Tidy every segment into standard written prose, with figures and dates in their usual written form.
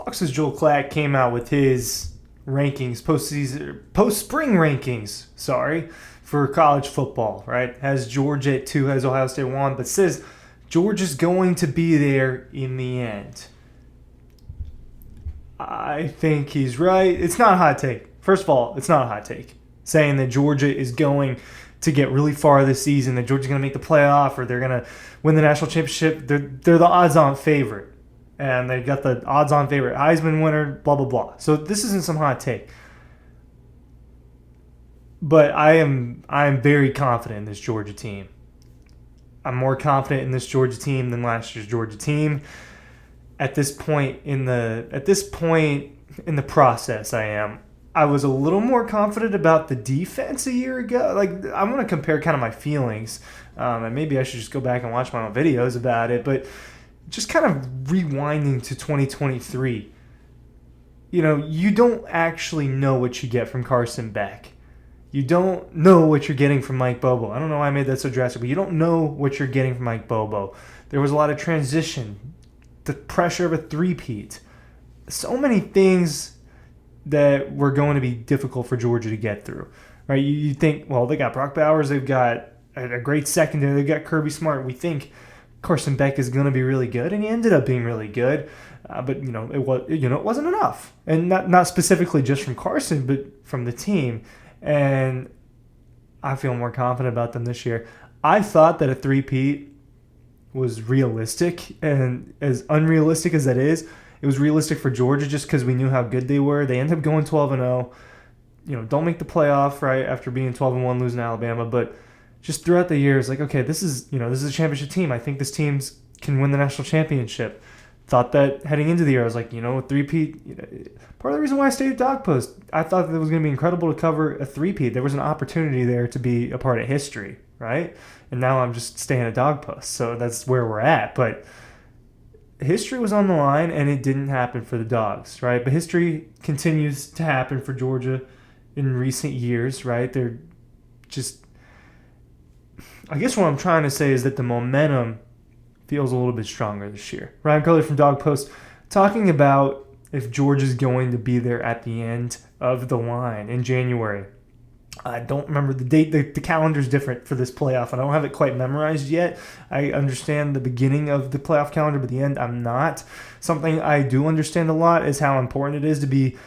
Fox's Joel Klatt came out with his rankings, post-spring rankings, for college football, right? Has Georgia at 2, has Ohio State 1, but says Georgia's going to be there in the end. I think he's right. It's not a hot take. First of all, it's not a hot take. Saying that Georgia is going to get really far this season, that Georgia's going to make the playoff, or they're going to win the national championship. They're the odds-on favorite. And they've got the odds-on favorite Heisman winner, blah, blah, blah. So this isn't some hot take. But I am very confident in this Georgia team. I'm more confident in this Georgia team than last year's Georgia team. At this point in the process, I was a little more confident about the defense a year ago. Like, I want to compare kind of my feelings, and maybe I should just go back and watch my own videos about it. But just kind of rewinding to 2023, you don't actually know what you get from Carson Beck. You don't know what you're getting from Mike Bobo. I don't know why I made that so drastic, but you don't know what you're getting from Mike Bobo. There was a lot of transition, the pressure of a three-peat. So many things that were going to be difficult for Georgia to get through, right? You think, well, they got Brock Bowers, they've got a great secondary, they've got Kirby Smart. We think Carson Beck is going to be really good, and he ended up being really good. But it wasn't enough, and not specifically just from Carson, but from the team. And I feel more confident about them this year. I thought that a three-peat was realistic, and as unrealistic as that is, it was realistic for Georgia just because we knew how good they were. They ended up going 12-0. Don't make the playoff right after being 12-1, losing to Alabama, but just throughout the years, like, okay, this is a championship team. I think this team can win the national championship. Thought that heading into the year, I was like, a three-peat. Part of the reason why I stayed at Dawg Post, I thought that it was going to be incredible to cover a three-peat. There was an opportunity there to be a part of history, right? And now I'm just staying at Dawg Post, so that's where we're at. But history was on the line, and it didn't happen for the Dogs, right? But history continues to happen for Georgia in recent years, right? They're just, I guess what I'm trying to say is that the momentum feels a little bit stronger this year. Ryan Curley from Dawg Post talking about if Georgia's going to be there at the end of the line in January. I don't remember the date. The calendar's different for this playoff. I don't have it quite memorized yet. I understand the beginning of the playoff calendar, but the end, I'm not. Something I do understand a lot is how important it is to be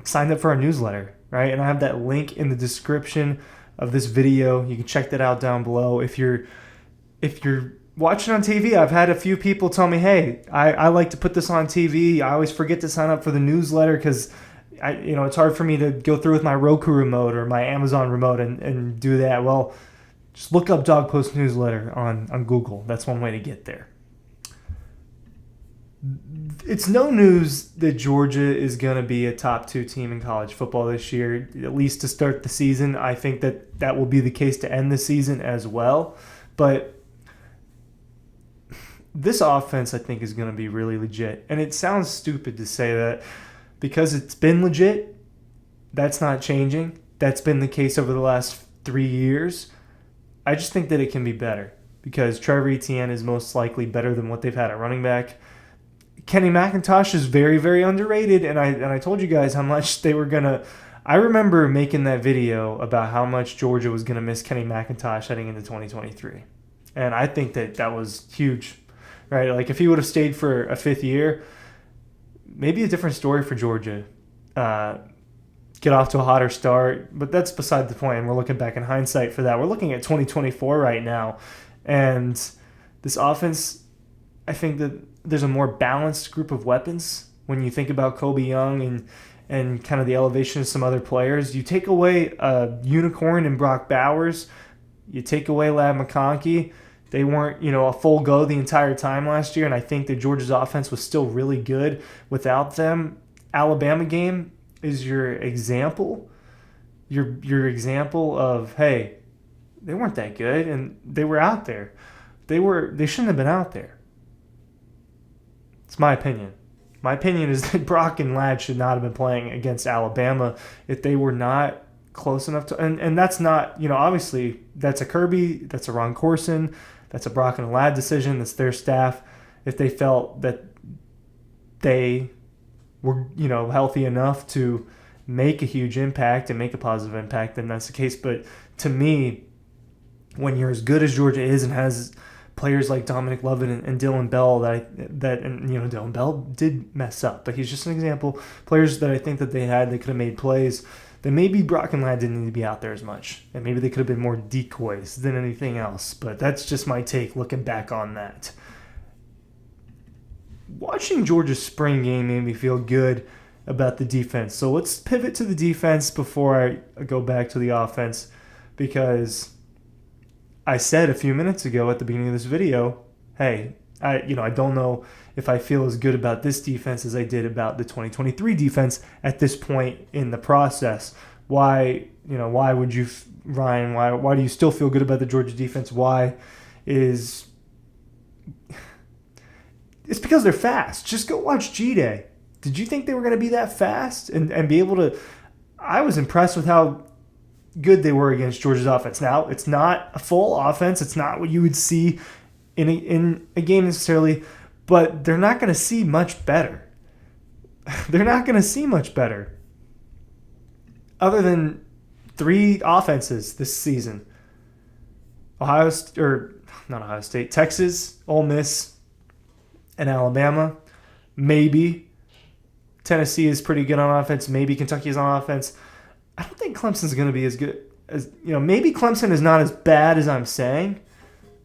signed up for our newsletter, right? And I have that link in the description of this video. You can check that out down below. If you're watching on TV, I've had a few people tell me, hey, I like to put this on TV. I always forget to sign up for the newsletter because it's hard for me to go through with my Roku remote or my Amazon remote and do that. Well, just look up Dawg Post newsletter on Google. That's one way to get there. It's no news that Georgia is going to be a top 2 team in college football this year, at least to start the season. I think that will be the case to end the season as well. But this offense, I think, is going to be really legit. And it sounds stupid to say that because it's been legit. That's not changing. That's been the case over the last 3 years. I just think that it can be better because Trevor Etienne is most likely better than what they've had at running back. Kenny McIntosh is very, very underrated, and I told you guys how much they were going to – I remember making that video about how much Georgia was going to miss Kenny McIntosh heading into 2023. And I think that was huge, right? Like, if he would have stayed for a 5th year, maybe a different story for Georgia. Get off to a hotter start, but that's beside the point, and we're looking back in hindsight for that. We're looking at 2024 right now, and this offense, I think that there's a more balanced group of weapons when you think about Kobe Young and kind of the elevation of some other players. You take away a unicorn in Brock Bowers, you take away Ladd McConkey. They weren't, a full go the entire time last year, and I think that Georgia's offense was still really good without them. Alabama game is your example. Your example of, hey, they weren't that good, and they were out there. They shouldn't have been out there. It's my opinion. My opinion is that Brock and Ladd should not have been playing against Alabama if they were not close enough to. And that's not, obviously that's a Kirby, that's a Ron Corson, that's a Brock and a Ladd decision. That's their staff. If they felt that they were, healthy enough to make a huge impact and make a positive impact, then that's the case. But to me, when you're as good as Georgia is and has players like Dominic Lovett and Dylan Bell Dylan Bell did mess up, but he's just an example. Players that I think that they could have made plays. Then maybe Brock and Ladd didn't need to be out there as much, and maybe they could have been more decoys than anything else. But that's just my take looking back on that. Watching Georgia's spring game made me feel good about the defense. So let's pivot to the defense before I go back to the offense, because I said a few minutes ago at the beginning of this video, hey, I don't know if I feel as good about this defense as I did about the 2023 defense at this point in the process. Why would you, Ryan, why do you still feel good about the Georgia defense? It's because they're fast. Just go watch G-Day. Did you think they were going to be that fast and be able to? I was impressed with how good they were against Georgia's offense. Now, it's not a full offense. It's not what you would see in a game necessarily, but they're not going to see much better. They're not going to see much better other than 3 offenses this season. Texas, Ole Miss, and Alabama. Maybe Tennessee is pretty good on offense. Maybe Kentucky is on offense. I don't think Clemson's going to be as good as, maybe Clemson is not as bad as I'm saying,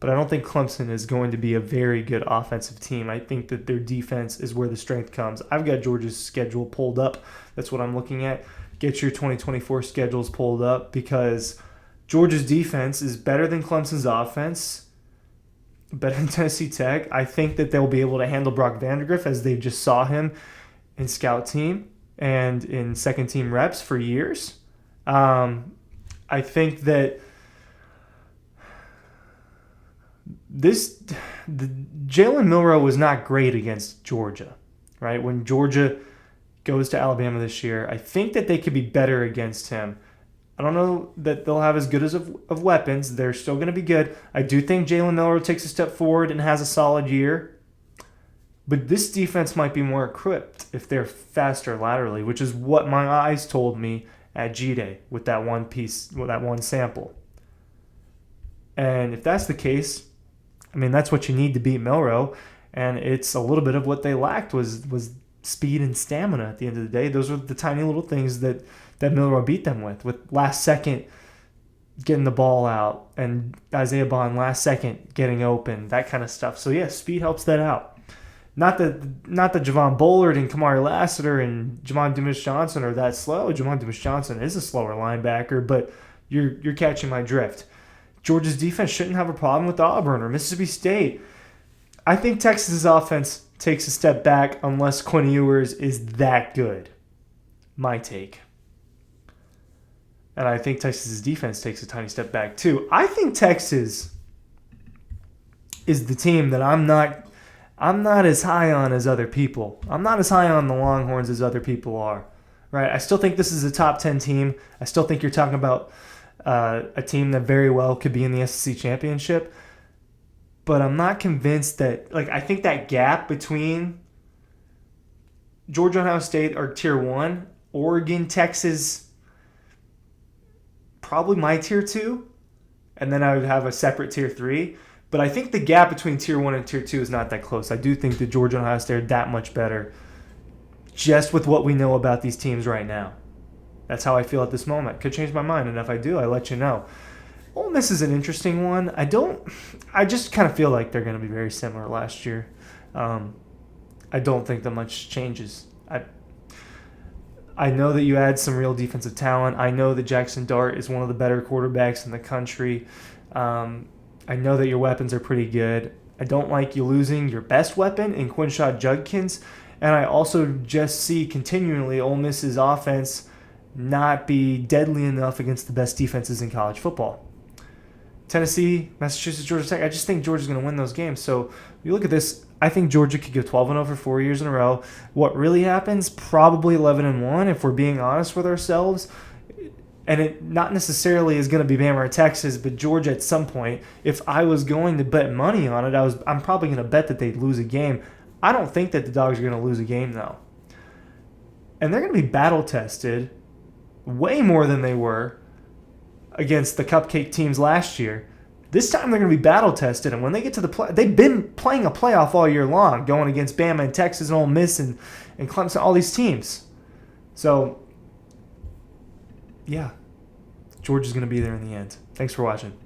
but I don't think Clemson is going to be a very good offensive team. I think that their defense is where the strength comes. I've got Georgia's schedule pulled up. That's what I'm looking at. Get your 2024 schedules pulled up, because Georgia's defense is better than Clemson's offense, better than Tennessee Tech. I think that they'll be able to handle Brock Vandagriff, as they just saw him in scout team and in second team reps for years. I think that Jalen Milroe was not great against Georgia, right? When Georgia goes to Alabama this year, I think that they could be better against him. I don't know that they'll have as good of weapons. They're still going to be good. I do think Jalen Milroe takes a step forward and has a solid year. But this defense might be more equipped if they're faster laterally, which is what my eyes told me at G-Day with that one sample. And if that's the case, that's what you need to beat Milroe. And it's a little bit of what they lacked was speed and stamina at the end of the day. Those were the tiny little things that Milroe beat them with last second getting the ball out, and Isaiah Bond last second getting open, that kind of stuff. So yeah, speed helps that out. Not that Javon Bullard and Kamari Lassiter and Jamon Dumas-Johnson are that slow. Jamon Dumas-Johnson is a slower linebacker, but you're catching my drift. Georgia's defense shouldn't have a problem with Auburn or Mississippi State. I think Texas's offense takes a step back unless Quinn Ewers is that good. My take. And I think Texas's defense takes a tiny step back too. I think Texas is the team that I'm not as high on as other people. I'm not as high on the Longhorns as other people are, right? I still think this is a top 10 team. I still think you're talking about a team that very well could be in the SEC championship. But I'm not convinced that, I think that gap between Georgia and Ohio State are tier 1, Oregon, Texas, probably my tier 2, and then I would have a separate tier 3. But I think the gap between tier 1 and tier 2 is not that close. I do think that Georgia and Ohio State are that much better just with what we know about these teams right now. That's how I feel at this moment. Could change my mind, and if I do, I'll let you know. Ole Miss is an interesting one. I just kind of feel like they're going to be very similar last year. I don't think that much changes. I know that you add some real defensive talent. I know that Jackson Dart is one of the better quarterbacks in the country. I know that your weapons are pretty good. I don't like you losing your best weapon in Quinshad Judkins. And I also just see continually Ole Miss's offense not be deadly enough against the best defenses in college football. Tennessee, Massachusetts, Georgia Tech, I just think Georgia's going to win those games. So you look at this, I think Georgia could go 12-0 for 4 years in a row. What really happens? Probably 11-1 if we're being honest with ourselves. And it not necessarily is going to be Bama or Texas, but Georgia at some point. If I was going to bet money on it, I'm probably going to bet that they'd lose a game. I don't think that the Dogs are going to lose a game, though. and they're going to be battle tested way more than they were against the cupcake teams last year. This time they're going to be battle tested, and when they get to the play, they've been playing a playoff all year long, going against Bama and Texas and Ole Miss and Clemson, all these teams. So, yeah, Georgia's going to be there in the end. Thanks for watching.